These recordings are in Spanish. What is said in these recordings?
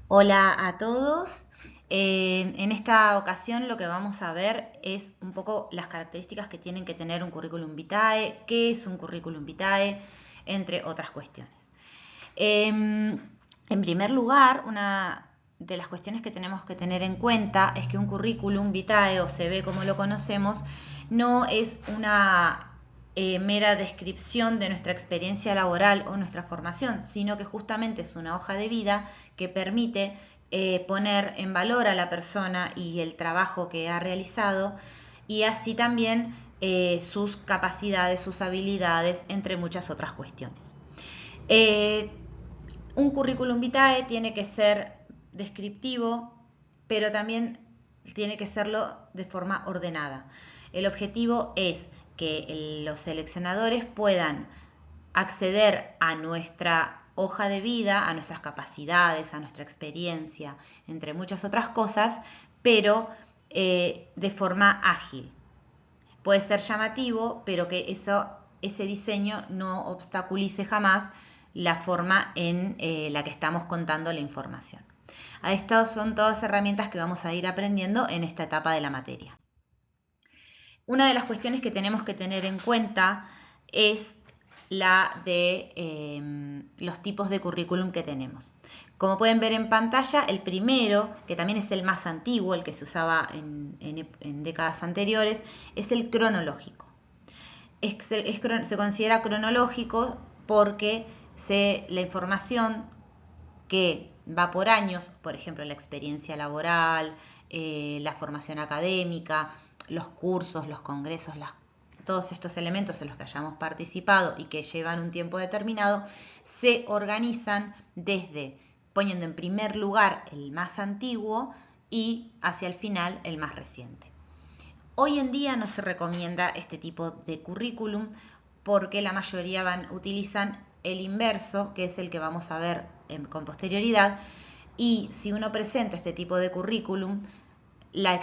Hola a todos. En esta ocasión lo que vamos a ver es un poco las características que tienen que tener un currículum vitae, qué es un currículum vitae, entre otras cuestiones. En primer lugar, una de las cuestiones que tenemos que tener en cuenta es que un currículum vitae o CV como lo conocemos no es una mera descripción de nuestra experiencia laboral o nuestra formación, sino que justamente es una hoja de vida que permite poner en valor a la persona y el trabajo que ha realizado y así también sus capacidades, sus habilidades, entre muchas otras cuestiones. Eh, un currículum vitae tiene que ser descriptivo, pero también tiene que serlo de forma ordenada. El objetivo es que los seleccionadores puedan acceder a nuestra hoja de vida, a nuestras capacidades, a nuestra experiencia, entre muchas otras cosas, pero de forma ágil. Puede ser llamativo, pero que ese diseño no obstaculice jamás la forma en la que estamos contando la información. Estas son todas herramientas que vamos a ir aprendiendo en esta etapa de la materia. Una de las cuestiones que tenemos que tener en cuenta es la de los tipos de currículum que tenemos. Como pueden ver en pantalla, el primero, que también es el más antiguo, el que se usaba en décadas anteriores, es el cronológico. Se considera cronológico porque la información que va por años, por ejemplo, la experiencia laboral, la formación académica, los cursos, los congresos, todos estos elementos en los que hayamos participado y que llevan un tiempo determinado, se organizan desde poniendo en primer lugar el más antiguo y hacia el final el más reciente. Hoy en día no se recomienda este tipo de currículum porque la mayoría utilizan el inverso, que es el que vamos a ver con posterioridad, y si uno presenta este tipo de currículum,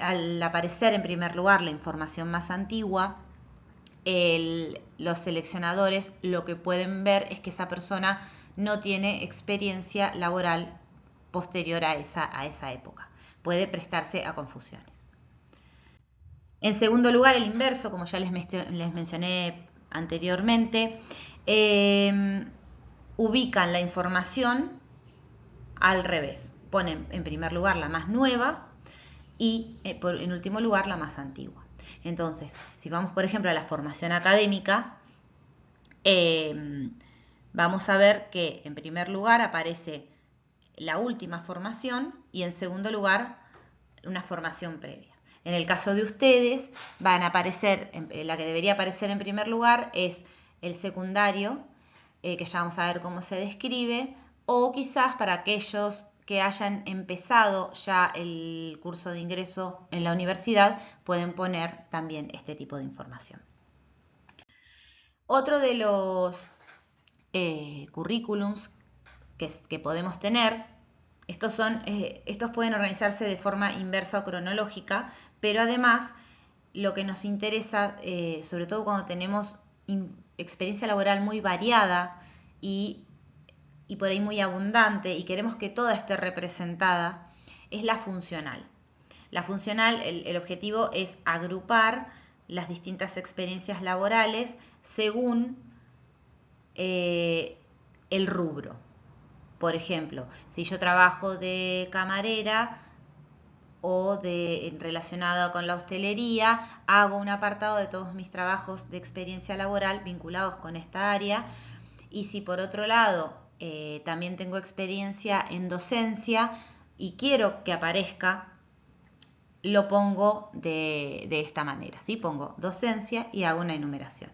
al aparecer en primer lugar la información más antigua, los seleccionadores lo que pueden ver es que esa persona no tiene experiencia laboral posterior a esa época. Puede prestarse a confusiones. En segundo lugar, el inverso, como ya les mencioné anteriormente, ubican la información al revés. Ponen en primer lugar la más nueva y en último lugar la más antigua. Entonces, si vamos por ejemplo a la formación académica, vamos a ver que en primer lugar aparece la última formación y en segundo lugar una formación previa. En el caso de ustedes, van a aparecer, la que debería aparecer en primer lugar es el secundario, que ya vamos a ver cómo se describe, o quizás para aquellos que hayan empezado ya el curso de ingreso en la universidad, pueden poner también este tipo de información. Otro de los currículums que podemos tener, estos pueden organizarse de forma inversa o cronológica, pero además lo que nos interesa, sobre todo cuando tenemos experiencia laboral muy variada y por ahí muy abundante y queremos que toda esté representada, es la funcional. La funcional, el objetivo es agrupar las distintas experiencias laborales según el rubro. Por ejemplo, si yo trabajo de camarera o relacionada con la hostelería, hago un apartado de todos mis trabajos de experiencia laboral vinculados con esta área. Y si por otro lado también tengo experiencia en docencia y quiero que aparezca, lo pongo de esta manera, ¿sí? Pongo docencia y hago una enumeración.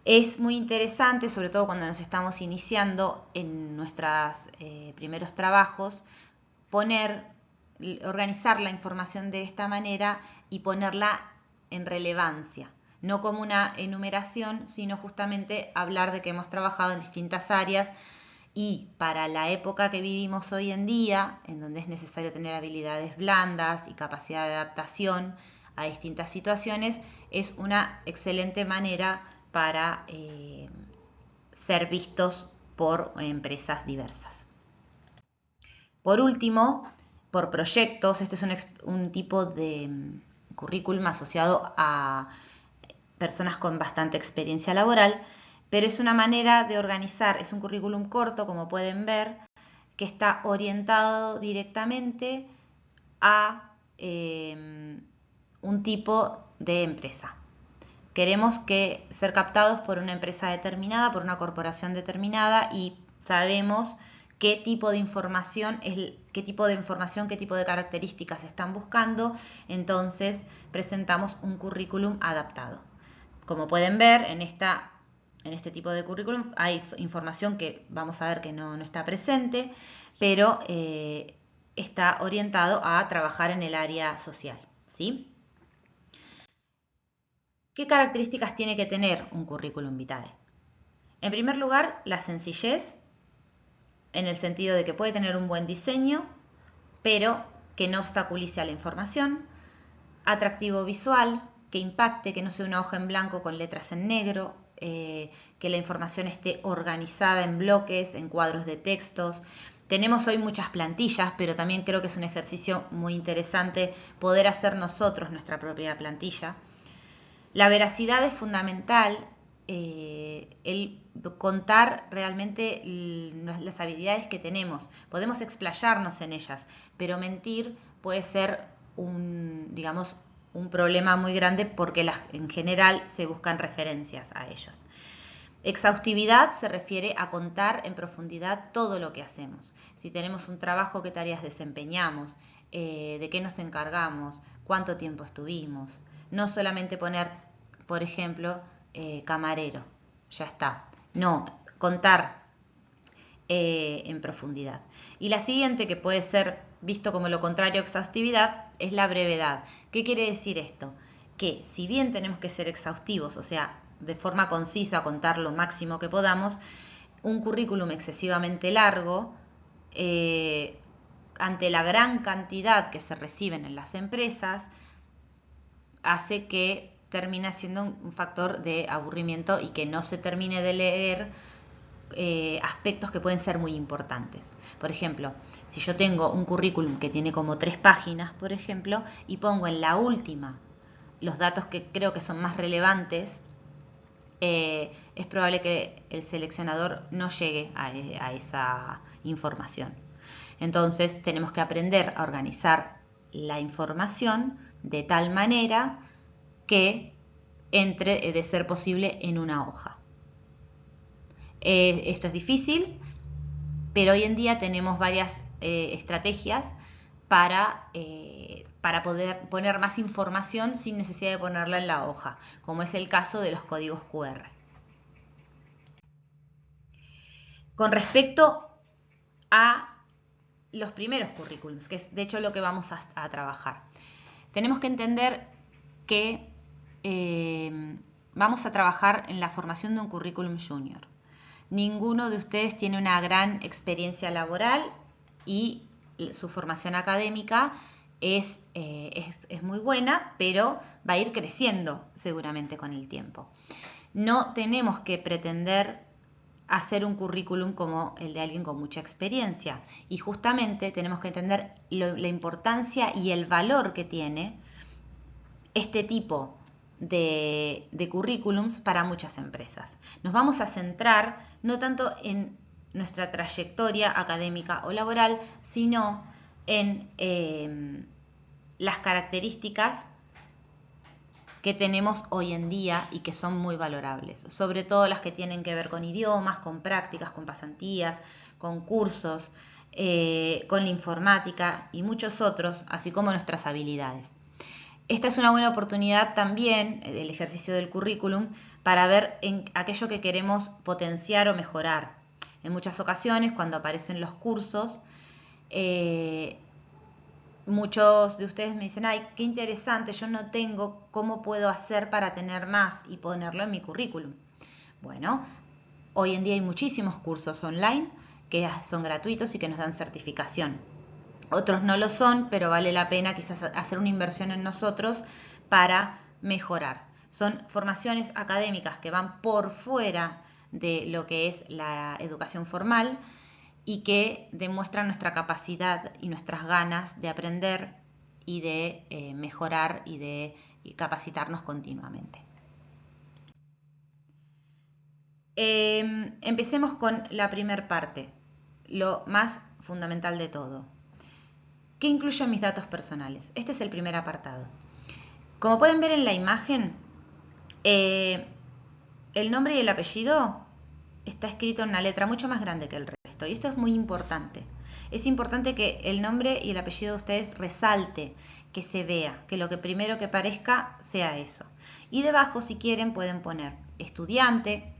Es muy interesante, sobre todo cuando nos estamos iniciando en nuestros primeros trabajos, organizar la información de esta manera y ponerla en relevancia. No como una enumeración, sino justamente hablar de que hemos trabajado en distintas áreas y para la época que vivimos hoy en día, en donde es necesario tener habilidades blandas y capacidad de adaptación a distintas situaciones, es una excelente manera para ser vistos por empresas diversas. Por último, por proyectos, este es un tipo de currículum asociado a personas con bastante experiencia laboral, pero es una manera de organizar, es un currículum corto, como pueden ver, que está orientado directamente a un tipo de empresa. Queremos ser captados por una empresa determinada, por una corporación determinada, y sabemos qué tipo de información, qué tipo de características están buscando, entonces presentamos un currículum adaptado. Como pueden ver, en este tipo de currículum hay información que vamos a ver que no está presente, pero está orientado a trabajar en el área social, ¿sí? ¿Qué características tiene que tener un currículum vitae? En primer lugar, la sencillez, en el sentido de que puede tener un buen diseño, pero que no obstaculice a la información. Atractivo visual, que impacte, que no sea una hoja en blanco con letras en negro, que la información esté organizada en bloques, en cuadros de textos. Tenemos hoy muchas plantillas, pero también creo que es un ejercicio muy interesante poder hacer nosotros nuestra propia plantilla. La veracidad es fundamental, el contar realmente las habilidades que tenemos. Podemos explayarnos en ellas, pero mentir puede ser un problema muy grande porque en general se buscan referencias a ellos. Exhaustividad se refiere a contar en profundidad todo lo que hacemos. Si tenemos un trabajo, qué tareas desempeñamos, de qué nos encargamos, cuánto tiempo estuvimos. No solamente poner, por ejemplo, camarero, ya está. No, contar en profundidad. Y la siguiente, que puede ser visto como lo contrario a exhaustividad, es la brevedad. ¿Qué quiere decir esto? Que si bien tenemos que ser exhaustivos, o sea, de forma concisa contar lo máximo que podamos, un currículum excesivamente largo, ante la gran cantidad que se reciben en las empresas, hace que termine siendo un factor de aburrimiento y que no se termine de leer aspectos que pueden ser muy importantes. Por ejemplo, si yo tengo un currículum que tiene como 3 páginas, por ejemplo, y pongo en la última los datos que creo que son más relevantes, es probable que el seleccionador no llegue a esa información. Entonces tenemos que aprender a organizar la información de tal manera que entre, de ser posible, en una hoja. Esto es difícil, pero hoy en día tenemos varias estrategias para poder poner más información sin necesidad de ponerla en la hoja, como es el caso de los códigos QR. Con respecto a los primeros currículums, que es de hecho lo que vamos a trabajar, tenemos que entender que vamos a trabajar en la formación de un currículum junior. Ninguno de ustedes tiene una gran experiencia laboral y su formación académica es muy buena, pero va a ir creciendo seguramente con el tiempo. No tenemos que pretender hacer un currículum como el de alguien con mucha experiencia, y justamente tenemos que entender la importancia y el valor que tiene este tipo de currículums para muchas empresas. Nos vamos a centrar no tanto en nuestra trayectoria académica o laboral, sino en las características que tenemos hoy en día y que son muy valorables, sobre todo las que tienen que ver con idiomas, con prácticas, con pasantías, con cursos, con la informática y muchos otros, así como nuestras habilidades. Esta es una buena oportunidad también, el ejercicio del currículum, para ver en aquello que queremos potenciar o mejorar. En muchas ocasiones, cuando aparecen los cursos, muchos de ustedes me dicen, ay, qué interesante, yo no tengo, ¿cómo puedo hacer para tener más y ponerlo en mi currículum? Bueno, hoy en día hay muchísimos cursos online que son gratuitos y que nos dan certificación. Otros no lo son, pero vale la pena quizás hacer una inversión en nosotros para mejorar. Son formaciones académicas que van por fuera de lo que es la educación formal y que demuestran nuestra capacidad y nuestras ganas de aprender y de mejorar y de capacitarnos continuamente. Empecemos con la primera parte, lo más fundamental de todo. ¿Qué incluyo en mis datos personales? Este es el primer apartado. Como pueden ver en la imagen, el nombre y el apellido está escrito en una letra mucho más grande que el resto, y esto es muy importante. Es importante que el nombre y el apellido de ustedes resalte, que se vea, que lo que primero que parezca sea eso. Y debajo, si quieren, pueden poner estudiante,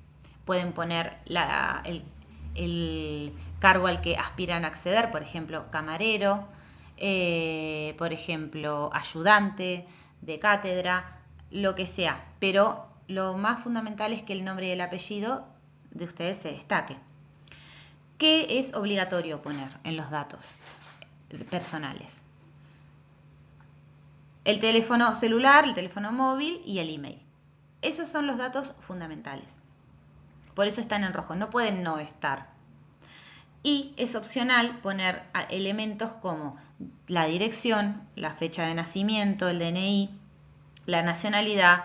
pueden poner el cargo al que aspiran a acceder, por ejemplo, camarero, por ejemplo, ayudante de cátedra, lo que sea. Pero lo más fundamental es que el nombre y el apellido de ustedes se destaque. ¿Qué es obligatorio poner en los datos personales? El teléfono celular, el teléfono móvil y el email. Esos son los datos fundamentales. Por eso están en rojo, no pueden no estar. Y es opcional poner elementos como la dirección, la fecha de nacimiento, el DNI, la nacionalidad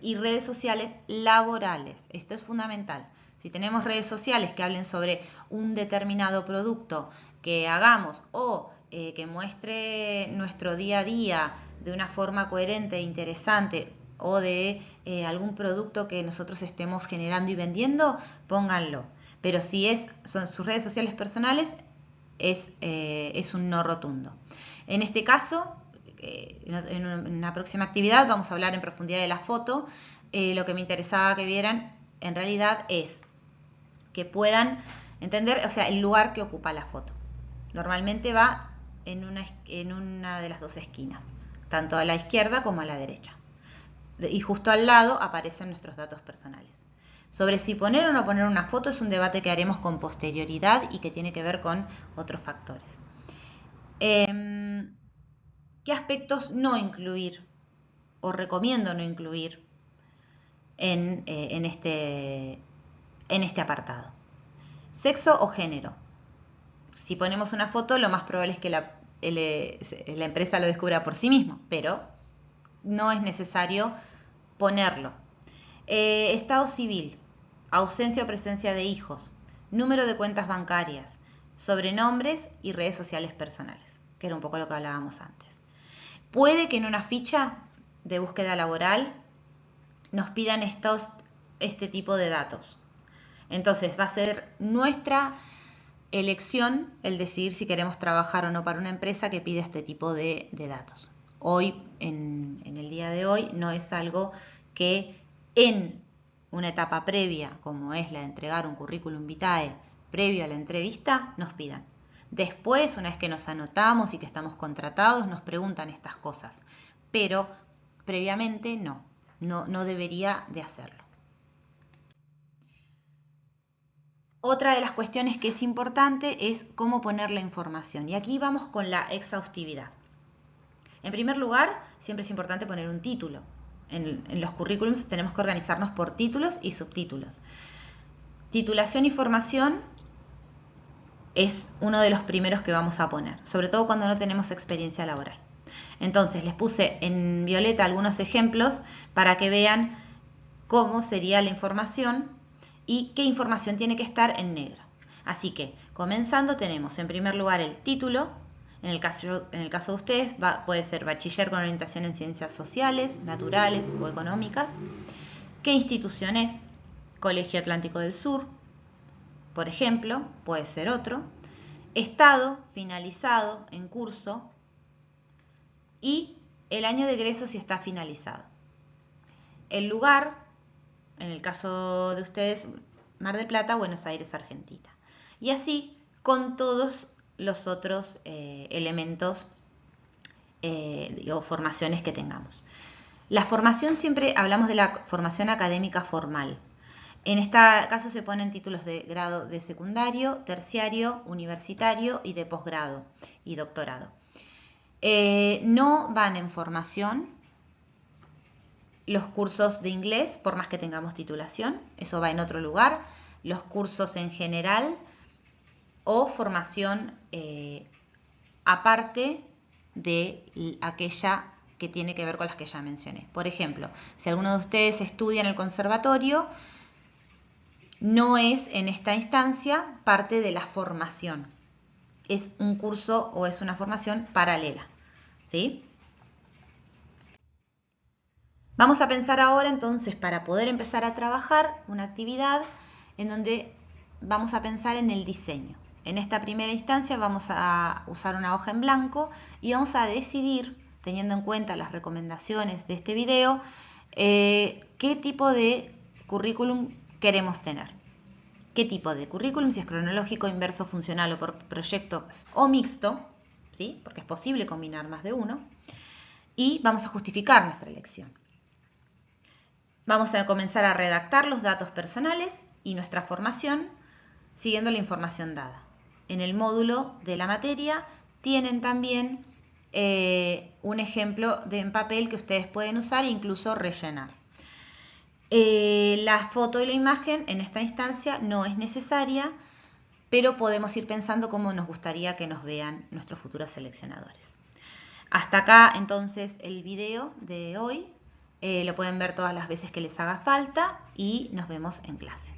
y redes sociales laborales. Esto es fundamental. Si tenemos redes sociales que hablen sobre un determinado producto que hagamos o que muestre nuestro día a día de una forma coherente e interesante o de algún producto que nosotros estemos generando y vendiendo, pónganlo. Pero si son sus redes sociales personales, es un no rotundo. En este caso, en una próxima actividad vamos a hablar en profundidad de la foto. Lo que me interesaba que vieran en realidad es que puedan entender, o sea, el lugar que ocupa la foto. Normalmente va en una de las dos esquinas, tanto a la izquierda como a la derecha. Y justo al lado aparecen nuestros datos personales. Sobre si poner o no poner una foto es un debate que haremos con posterioridad y que tiene que ver con otros factores. ¿Qué aspectos no incluir o recomiendo no incluir en este apartado? Sexo o género. Si ponemos una foto, lo más probable es que la empresa lo descubra por sí mismo, pero no es necesario ponerlo. Estado civil, ausencia o presencia de hijos, número de cuentas bancarias, sobrenombres y redes sociales personales, que era un poco lo que hablábamos antes. Puede que en una ficha de búsqueda laboral nos pidan este tipo de datos. Entonces va a ser nuestra elección el decidir si queremos trabajar o no para una empresa que pide este tipo de datos. Hoy, en el día de hoy, no es algo que en una etapa previa, como es la de entregar un currículum vitae previo a la entrevista, nos pidan. Después, una vez que nos anotamos y que estamos contratados, nos preguntan estas cosas. Pero previamente no debería de hacerlo. Otra de las cuestiones que es importante es cómo poner la información. Y aquí vamos con la exhaustividad. En primer lugar, siempre es importante poner un título. En los currículums tenemos que organizarnos por títulos y subtítulos. Titulación y formación es uno de los primeros que vamos a poner, sobre todo cuando no tenemos experiencia laboral. Entonces, les puse en violeta algunos ejemplos para que vean cómo sería la información y qué información tiene que estar en negro. Así que, comenzando, tenemos en primer lugar el título. En el caso de ustedes puede ser bachiller con orientación en ciencias sociales, naturales o económicas. ¿Qué institución es? Colegio Atlántico del Sur, por ejemplo, puede ser otro. Estado, finalizado, en curso. Y el año de egreso si está finalizado. El lugar, en el caso de ustedes, Mar del Plata, Buenos Aires, Argentina. Y así con todos los otros elementos o formaciones que tengamos. La formación, siempre hablamos de la formación académica formal. En este caso se ponen títulos de grado de secundario, terciario, universitario y de posgrado y doctorado. No van en formación los cursos de inglés, por más que tengamos titulación, eso va en otro lugar. Los cursos en general, o formación aparte de aquella que tiene que ver con las que ya mencioné. Por ejemplo, si alguno de ustedes estudia en el conservatorio, no es en esta instancia parte de la formación. Es un curso o es una formación paralela, ¿sí? Vamos a pensar ahora entonces para poder empezar a trabajar una actividad en donde vamos a pensar en el diseño. En esta primera instancia vamos a usar una hoja en blanco y vamos a decidir, teniendo en cuenta las recomendaciones de este video, qué tipo de currículum queremos tener. ¿Qué tipo de currículum? Si es cronológico, inverso, funcional o por proyectos o mixto, ¿sí? Porque es posible combinar más de uno. Y vamos a justificar nuestra elección. Vamos a comenzar a redactar los datos personales y nuestra formación siguiendo la información dada. En el módulo de la materia tienen también un ejemplo en papel que ustedes pueden usar e incluso rellenar. La foto y la imagen en esta instancia no es necesaria, pero podemos ir pensando cómo nos gustaría que nos vean nuestros futuros seleccionadores. Hasta acá entonces el video de hoy. Lo pueden ver todas las veces que les haga falta y nos vemos en clase.